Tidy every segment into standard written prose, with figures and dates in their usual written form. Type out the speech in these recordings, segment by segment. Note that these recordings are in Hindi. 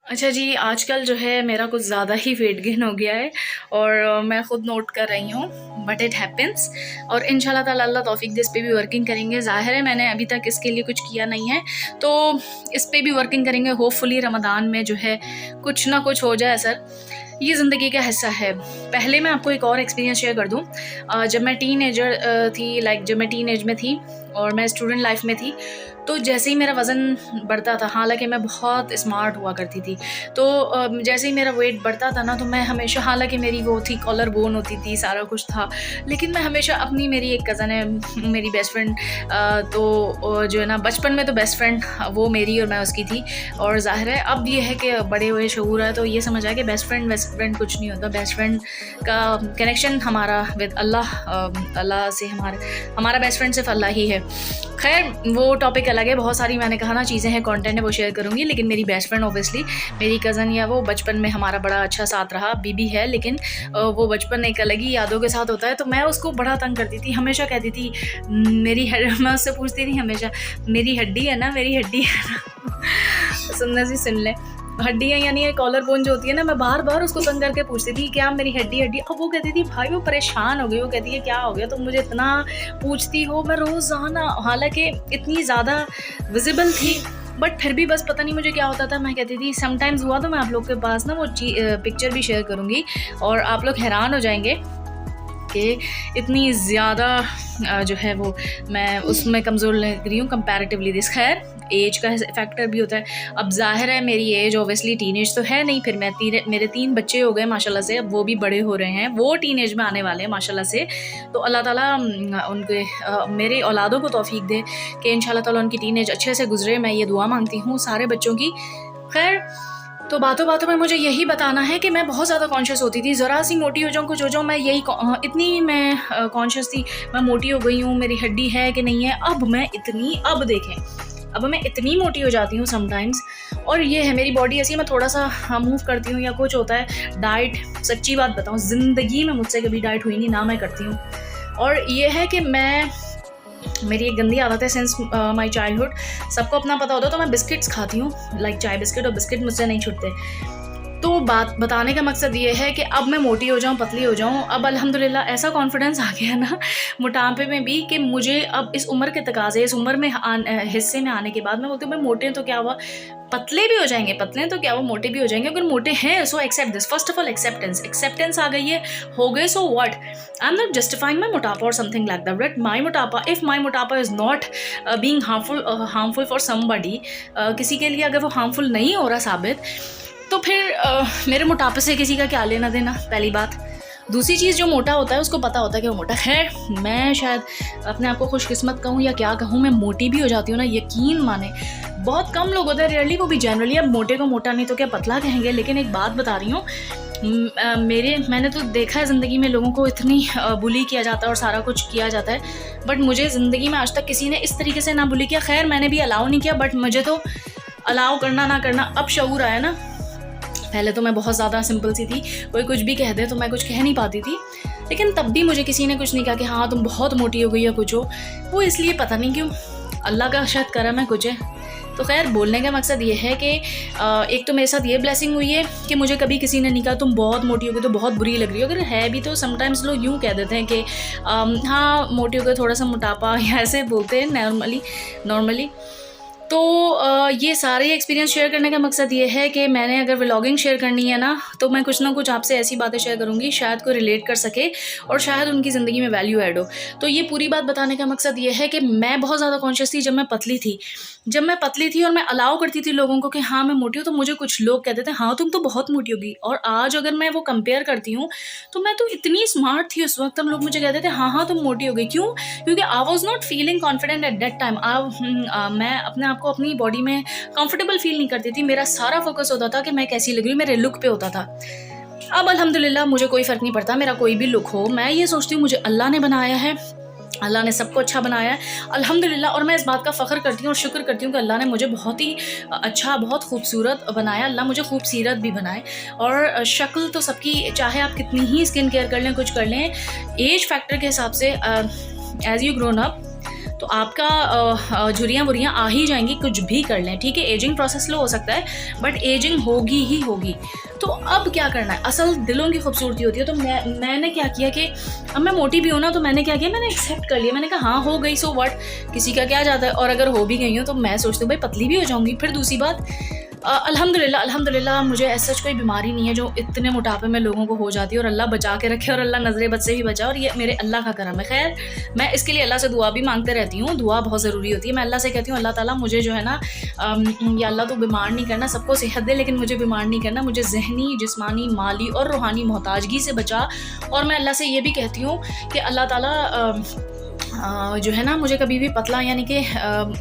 अच्छा जी, आजकल जो है मेरा कुछ ज़्यादा ही वेट गेन हो गया है और मैं ख़ुद नोट कर रही हूँ, बट इट हैपेंस। और इंशाल्लाह ताला अल्लाह तौफीक दे, इस पे भी वर्किंग करेंगे। ज़ाहिर है मैंने अभी तक इसके लिए कुछ किया नहीं है, तो इस पे भी वर्किंग करेंगे। होपफुली रमज़ान में जो है कुछ ना कुछ हो जाए असर। ये ज़िंदगी का हिस्सा है। पहले मैं आपको एक और एक्सपीरियंस शेयर कर दूँ। जब मैं टीनेजर थी, जब मैं टीनेज में थी और मैं स्टूडेंट लाइफ में थी, तो जैसे ही मेरा वज़न बढ़ता था, हालाँकि मैं बहुत स्मार्ट हुआ करती थी, तो जैसे ही मेरा वेट बढ़ता था ना, तो मैं हमेशा, हालाँकि मेरी वो थी, कॉलर बोन होती थी, सारा कुछ था, लेकिन मैं हमेशा अपनी, मेरी एक कज़न है, मेरी बेस्ट फ्रेंड, तो जो है ना, बचपन में तो बेस्ट फ्रेंड वो मेरी और मैं उसकी थी। और ज़ाहिर है अब ये है कि बड़े हुए शऊर है, तो ये समझ आया कि बेस्ट फ्रेंड कुछ नहीं होता। बेस्ट फ्रेंड का कनेक्शन हमारा विद अल्लाह, अल्लाह से हमारा बेस्ट फ्रेंड सिर्फ अल्लाह ही है। खैर, वो टॉपिक अलग है। बहुत सारी, मैंने कहा ना, चीज़ें हैं, कंटेंट है, वो शेयर करूँगी। लेकिन मेरी बेस्ट फ्रेंड ऑब्वियसली मेरी कज़न, या वो बचपन में हमारा बड़ा अच्छा साथ रहा, अभी भी है, लेकिन वो बचपन एक अलग ही यादों के साथ होता है। तो मैं उसको बड़ा तंग करती थी, हमेशा कहती थी मैं उससे पूछती थी हमेशा, मेरी हड्डी है ना, मेरी हड्डी है ना। सुनने से सुन ले, हड्डियाँ यानी कॉलर बोन जो होती है ना, मैं बार बार उसको तंग करके पूछती थी क्या मेरी हड्डी। अब वो कहती थी, भाई वो परेशान हो गई, वो कहती है क्या हो गया, तुम मुझे इतना पूछती हो। मैं रोज़ाना, हालांकि इतनी ज़्यादा विजिबल थी, बट फिर भी बस पता नहीं मुझे क्या होता था, मैं कहती थी। समटाइम्स हुआ तो मैं आप लोग के पास ना वो पिक्चर भी शेयर करूँगी और आप लोग हैरान हो जाएंगे कि इतनी ज़्यादा जो है वो मैं उसमें कमज़ोर लग रही हूँ कंपैरेटिवली दिस। खैर, एज का फैक्टर भी होता है। अब जाहिर है मेरी एज ऑब्वियसली टीनेज तो है नहीं, फिर मेरे 3 बच्चे हो गए माशाल्लाह से, अब वो भी बड़े हो रहे हैं, वो टीनेज में आने वाले हैं माशाल्लाह से। तो अल्लाह ताला उनके मेरे औलादों को तौफीक दे कि इंशाल्लाह ताला उनकी टीनेज अच्छे से गुजरे, मैं ये दुआ मांगती हूँ सारे बच्चों की। खैर, तो बातों बातों में मुझे यही बताना है कि मैं बहुत ज़्यादा कॉन्शियस होती थी। ज़रा सी मोटी हो जाऊँ, कुछ हो जाऊँ, मैं यही इतनी मैं कॉन्शियस थी, मैं मोटी हो गई हूँ, मेरी हड्डी है कि नहीं है। अब देखें, अब मैं इतनी मोटी हो जाती हूँ समटाइम्स। और ये है, मेरी बॉडी ऐसी है, मैं थोड़ा सा मूव करती हूँ या कुछ होता है, डाइट, सच्ची बात बताऊँ, ज़िंदगी में मुझसे कभी डाइट हुई नहीं, ना मैं करती हूँ। और ये है कि मेरी एक गंदी आदत है सिंस माई चाइल्डहुड, सबको अपना पता होता है, तो मैं बिस्किट्स खाती हूँ, लाइक चाय बिस्किट, और बिस्किट मुझसे नहीं छूटते। तो बात बताने का मकसद ये है कि अब मैं मोटी हो जाऊँ, पतली हो जाऊँ, अब अल्हम्दुलिल्लाह ऐसा कॉन्फिडेंस आ गया ना मोटापे में भी, कि मुझे अब इस उम्र के तकाज़े, इस उम्र में हिस्से में आने के बाद मैं बोलती हूँ, मैं मोटे तो क्या हुआ, पतले भी हो जाएंगे, पतले तो क्या हुआ, मोटे भी हो जाएंगे। अगर मोटे हैं so accept this, first of all acceptance आ गई है, हो गए, so what. I am not justifying my motapa और something like that, but my motapa, if my motapa is not being harmful for somebody, किसी के लिए अगर वो हार्मफुल नहीं हो रहा साबित, तो फिर मेरे मोटापे से किसी का क्या लेना देना, पहली बात। दूसरी चीज़, जो मोटा होता है उसको पता होता है कि वो मोटा। खैर, मैं शायद अपने आप को खुशकिस्मत कहूँ या क्या कहूँ, मैं मोटी भी हो जाती हूँ ना, यकीन माने, बहुत कम लोग होते हैं, रेयरली, वो भी जनरली। अब मोटे को मोटा नहीं तो क्या पतला कहेंगे। लेकिन एक बात बता रही हूँ, मैंने तो देखा है ज़िंदगी में लोगों को इतनी बुली किया जाता है और सारा कुछ किया जाता है, बट मुझे ज़िंदगी में आज तक किसी ने इस तरीके से ना बुली किया। खैर, मैंने भी अलाउ नहीं किया, बट मुझे तो अलाउ करना ना करना अब शऊर आया ना। पहले तो मैं बहुत ज़्यादा सिंपल सी थी, कोई कुछ भी कह दे तो मैं कुछ कह नहीं पाती थी, लेकिन तब भी मुझे किसी ने कुछ नहीं कहा कि हाँ तुम बहुत मोटी हो गई या कुछ हो। वो इसलिए पता नहीं क्यों, अल्लाह का शायद करम है कुछ है। तो खैर, बोलने का मकसद ये है कि एक तो मेरे साथ ये ब्लेसिंग हुई है कि मुझे कभी किसी ने नहीं कहा तुम बहुत मोटी हो गई, तो बहुत बुरी लग रही हो। अगर है भी तो समटाइम्स लोग यूँ कह देते हैं कि हाँ मोटी हो गई, थोड़ा सा मोटापा, या ऐसे बोलते हैं नॉर्मली। तो ये सारे एक्सपीरियंस शेयर करने का मकसद ये है कि मैंने अगर व्लॉगिंग शेयर करनी है ना, तो मैं कुछ ना कुछ आपसे ऐसी बातें शेयर करूँगी, शायद कोई रिलेट कर सके और शायद उनकी ज़िंदगी में वैल्यू ऐड हो। तो ये पूरी बात बताने का मकसद ये है कि मैं बहुत ज़्यादा कॉन्शियस थी जब मैं पतली थी और मैं अलाउ करती थी लोगों को कि हाँ मैं मोटी हूँ, तो मुझे कुछ लोग कहते थे हाँ तुम तो बहुत मोटी होगी। और आज अगर मैं वो कंपेयर करती हूँ, तो मैं तो इतनी स्मार्ट थी उस वक्त, हम लोग मुझे कहते थे हाँ तुम मोटी हो गई। क्यों? क्योंकि I was not feeling confident at that time. मैं अपने आप को अपनी बॉडी में कंफर्टेबल फील नहीं करती थी। मेरा सारा फोकस होता था कि मैं कैसी लग रही हूँ, मेरे लुक पे होता था। अब अल्हम्दुलिल्लाह मुझे कोई फ़र्क नहीं पड़ता, मेरा कोई भी लुक हो। मैं ये सोचती हूँ मुझे अल्लाह ने बनाया है, अल्लाह ने सबको अच्छा बनाया है अल्हम्दुलिल्लाह। और मैं इस बात का फ़ख्र करती हूँ और शुक्र करती हूँ कि अल्लाह ने मुझे बहुत ही अच्छा, बहुत खूबसूरत बनाया। अल्लाह मुझे खूबसीरत भी बनाए। और शक्ल तो सबकी, चाहे आप कितनी ही स्किन केयर कर लें, कुछ कर लें, एज फैक्टर के हिसाब से एज़ यू ग्रोन अप तो आपका झुर्रियाँ वुर्रियाँ आ ही जाएंगी, कुछ भी कर लें, ठीक है। एजिंग प्रोसेस स्लो हो सकता है बट एजिंग होगी ही होगी। तो अब क्या करना है, असल दिलों की खूबसूरती होती है। तो मैंने क्या किया कि अब मैं मोटी भी हूँ ना, तो मैंने क्या किया, मैंने एक्सेप्ट कर लिया। मैंने कहा हाँ हो गई, सो व्हाट, किसी का क्या जाता है। और अगर हो भी गई हूँ तो मैं सोचती हूँ भाई पतली भी हो जाऊँगी। फिर दूसरी बात, अल्हम्दुलिल्लाह मुझे ऐसा कोई बीमारी नहीं है जो इतने मोटापे में लोगों को हो जाती है, और अल्लाह बचा के रखे, और अल्लाह नजरे बद से भी बचा, और ये मेरे अल्लाह का करम है। खैर मैं इसके लिए अल्लाह से दुआ भी मांगते रहती हूँ, दुआ बहुत ज़रूरी होती है। मैं अल्लाह से कहती हूँ अल्लाह ताला मुझे जो है ना, या अल्लाह तो बीमार नहीं करना, सबको सेहत दे लेकिन मुझे बीमार नहीं करना, मुझे जहनी, जिस्मानी, माली और रूहानी मोहताजगी से बचा। और मैं अल्लाह से ये भी कहती हूँ कि अल्लाह ताला जो है ना मुझे कभी भी पतला यानी कि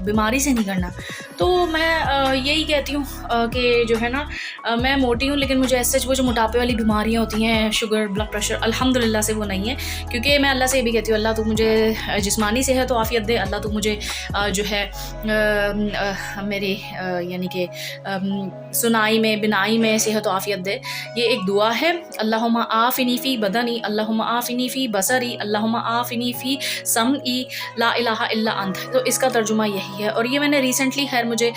बीमारी से नहीं करना। तो मैं यही कहती हूँ कि जो है ना मैं मोटी हूँ लेकिन मुझे ऐसे वो जो मोटापे वाली बीमारियाँ होती हैं, शुगर, ब्लड प्रेशर, अल्हम्दुलिल्लाह से वो नहीं है। क्योंकि मैं अल्लाह से ये भी कहती हूँ अल्लाह तू मुझे जिस्मानी सेहत तो आफ़ियत दे, अल्लाह तू मुझे जो है मेरी यानी कि सुनाई में, बिनाई में सेहत आफ़ियत दे। ये एक दुआ है, अल्लाहुम्मा आफ़िनी फ़ी बदनी, अल्लाहुम्मा आफ़िनी फ़ी बसरी, अल्लाहुम्मा आफ़िनी फ़ी समई, ला इलाहा इल्ला अंत। तो इसका तर्जुमा यही है, और ये मैंने रिसेंटली खैर मुझे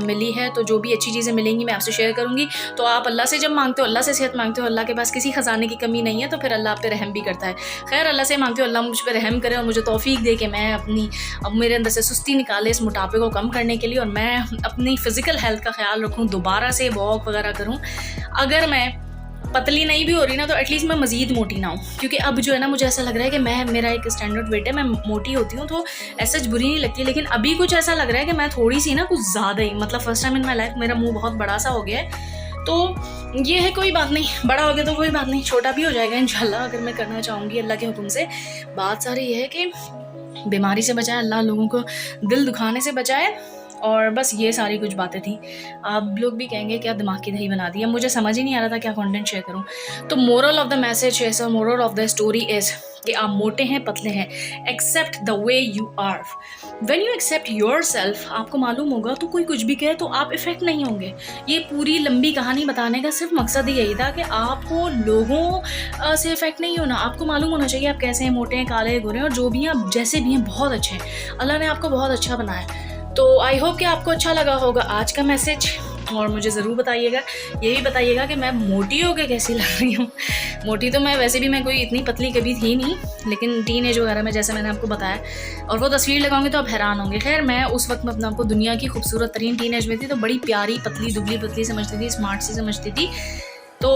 मिली है। तो जो भी अच्छी चीज़ें मिलेंगी मैं आपसे शेयर करूँगी। तो आप अल्लाह से जब मांगते हो, अल्लाह से सेहत मांगते हो, अल्लाह के पास किसी ख़जाने की कमी नहीं है, तो फिर अल्लाह आप पे रहम भी करता है। खैर अल्लाह से मांगते हो अल्लाह मुझ पर रहम करे और मुझे तौफीक दे कि मैं अब मेरे अंदर से सुस्ती निकाले इस मोटापे को कम करने के लिए, और मैं अपनी फ़िज़िकल हेल्थ का ख्याल रखूँ, दोबारा से वॉक वगैरह करूँ। अगर मैं पतली नहीं भी हो रही ना तो एटलीस्ट मैं मज़ीद मोटी ना हूँ, क्योंकि अब जो है ना मुझे ऐसा लग रहा है कि मेरा एक स्टैंडर्ड वेट है, मैं मोटी होती हूँ तो ऐसा बुरी नहीं लगती। लेकिन अभी कुछ ऐसा लग रहा है कि मैं थोड़ी सी ना कुछ ज़्यादा ही, मतलब first time in my life मेरा मुंह बहुत बड़ा सा हो गया है। तो ये है, कोई बात नहीं, बड़ा हो गया तो कोई बात नहीं, छोटा भी हो जाएगा इंशाल्लाह अगर मैं करना चाहूँगी अल्लाह के हुक्म से। बात सारी ये है कि बीमारी से बचाए अल्लाह, लोगों को दिल दुखाने से बचाए, और बस ये सारी कुछ बातें थी। आप लोग भी कहेंगे क्या दिमाग की दही बना दी है, मुझे समझ ही नहीं आ रहा था क्या कंटेंट शेयर करूं। तो moral of the message is, moral of the story is कि आप मोटे हैं, पतले हैं, accept the way you are. When you accept yourself, आपको मालूम होगा तो कोई कुछ भी कहे तो आप इफेक्ट नहीं होंगे। ये पूरी लंबी कहानी बताने का सिर्फ मकसद ही यही था कि आपको लोगों से इफेक्ट नहीं होना। आपको मालूम होना चाहिए आप कैसे हैं, मोटे हैं, काले, गोरे, और जो भी हैं आप जैसे भी हैं बहुत अच्छे हैं, अल्लाह ने आपको बहुत अच्छा बनाया। तो आई होप कि आपको अच्छा लगा होगा आज का मैसेज, और मुझे ज़रूर बताइएगा, ये भी बताइएगा कि मैं मोटी हो के कैसी लग रही हूँ। मोटी तो मैं वैसे भी, मैं कोई इतनी पतली कभी थी नहीं, लेकिन टीन एज वगैरह में जैसे मैंने आपको बताया, और वो तस्वीर लगाऊंगी तो आप हैरान होंगे। खैर मैं उस वक्त में अपने आपको दुनिया की खूबसूरत तरीन टीन एज में थी, तो बड़ी प्यारी, पतली, दुबली पतली समझती थी, स्मार्ट सी समझती थी। तो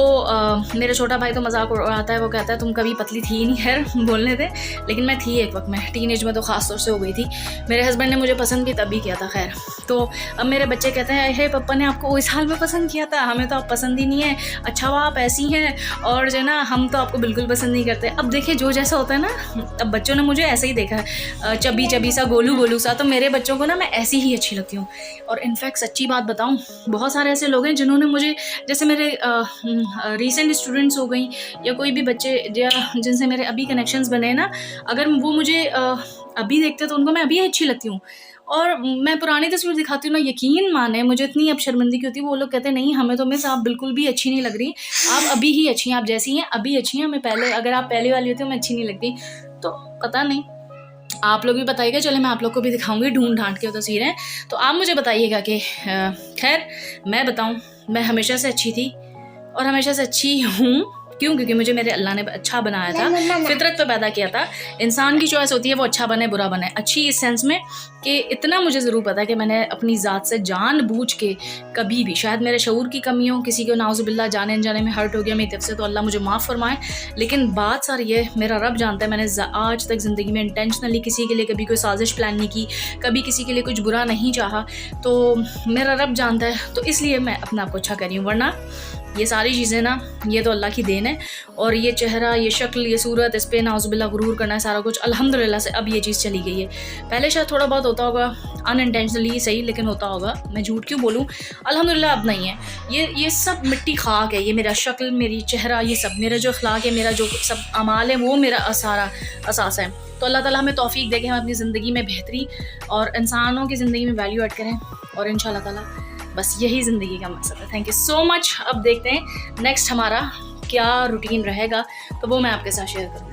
मेरा छोटा भाई तो मजाक उड़ाता है, वो कहता है तुम कभी पतली थी ही नहीं, खैर बोलने थे, लेकिन मैं थी एक वक्त में, टीन एज में तो ख़ास तौर से हो गई थी। मेरे हस्बैंड ने मुझे पसंद भी तभी किया था। खैर तो अब मेरे बच्चे कहते हैं हे पापा ने आपको इस हाल में पसंद किया था, हमें तो आप पसंद ही नहीं है, अच्छा वो आप ऐसी हैं, और जो है ना हम तो आपको बिल्कुल पसंद नहीं करते। अब देखिए जो जैसा होता है ना, अब बच्चों ने मुझे ऐसे ही देखा है, चबी चबी सा, गोलू गोलू सा, तो मेरे बच्चों को ना मैं ऐसी ही अच्छी लगती हूँ। और इनफैक्ट सच्ची बात बताऊँ, बहुत सारे ऐसे लोग हैं जिन्होंने मुझे, जैसे मेरे रिसेंट स्टूडेंट्स हो गई, या कोई भी बच्चे जिनसे मेरे अभी कनेक्शंस बने हैं ना, अगर वो मुझे अभी देखते तो उनको मैं अभी अच्छी लगती हूँ, और मैं पुरानी तस्वीर दिखाती हूँ ना, यकीन माने मुझे इतनी अब शर्मिंदगी होती है। वो लोग कहते हैं नहीं हमें तो मिस आप बिल्कुल भी अच्छी नहीं लग रही, आप अभी ही अच्छी हैं, आप जैसी हैं अभी अच्छी हैं, हमें पहले, अगर आप पहले वाली होती हो मैं अच्छी नहीं लगती। तो पता नहीं, आप लोग भी बताइएगा, चले मैं आप लोग को भी दिखाऊंगी ढूंढ ढांढ के तस्वीरें, तो आप मुझे बताइएगा कि खैर मैं बताऊँ, मैं हमेशा से अच्छी थी और हमेशा से अच्छी हूँ। क्यों? क्योंकि मुझे मेरे अल्लाह ने अच्छा बनाया था, फितरत पे पैदा किया था। इंसान की चॉइस होती है वो अच्छा बने बुरा बने। अच्छी इस सेंस में कि इतना मुझे ज़रूर पता है कि मैंने अपनी ज़ात से जानबूझ के कभी भी, शायद मेरे शऊर की कमी हो, किसी को नाउज़ुबिल्लाह जाने अनजाने में हर्ट हो गया मेरी तरफ से, तो अल्लाह मुझे माफ़ फरमाए। लेकिन बात सारी ये, मेरा रब जानता है मैंने आज तक ज़िंदगी में इंटेंशनली किसी के लिए कभी कोई साजिश प्लान नहीं की, कभी किसी के लिए कुछ बुरा नहीं चाहा, तो मेरा रब जानता है, तो इसलिए मैं अपने आप को अच्छा कर रही हूँ। वरना ये सारी चीज़ें ना, ये तो अल्लाह की देन है, और ये चेहरा, ये शक्ल, ये सूरत, इस पे नाउज़ुबिल्लाह गुरूर करना है, सारा कुछ अल्हम्दुलिल्लाह से अब ये चीज़ चली गई है। पहले शायद थोड़ा बहुत होता होगा अनइंटेंशनली, सही, लेकिन होता होगा, मैं झूठ क्यों बोलूँ, अल्हम्दुलिल्लाह अब नहीं है। ये सब मिट्टी खाक है, ये मेरा शक्ल, मेरी चेहरा, ये सब मेरा जो अखलाक है, मेरा जो सब अमाल है, वो मेरा सारा असास है। तो अल्लाह ताला हमें तौफीक दे कि हम अपनी ज़िंदगी में बेहतरी और इंसानों की ज़िंदगी में वैल्यू ऐड करें, और इंशाअल्लाह ताला बस यही ज़िंदगी का मकसद है। Thank you so much. अब देखते हैं नेक्स्ट हमारा क्या रूटीन रहेगा, तो वो मैं आपके साथ शेयर करूँगी।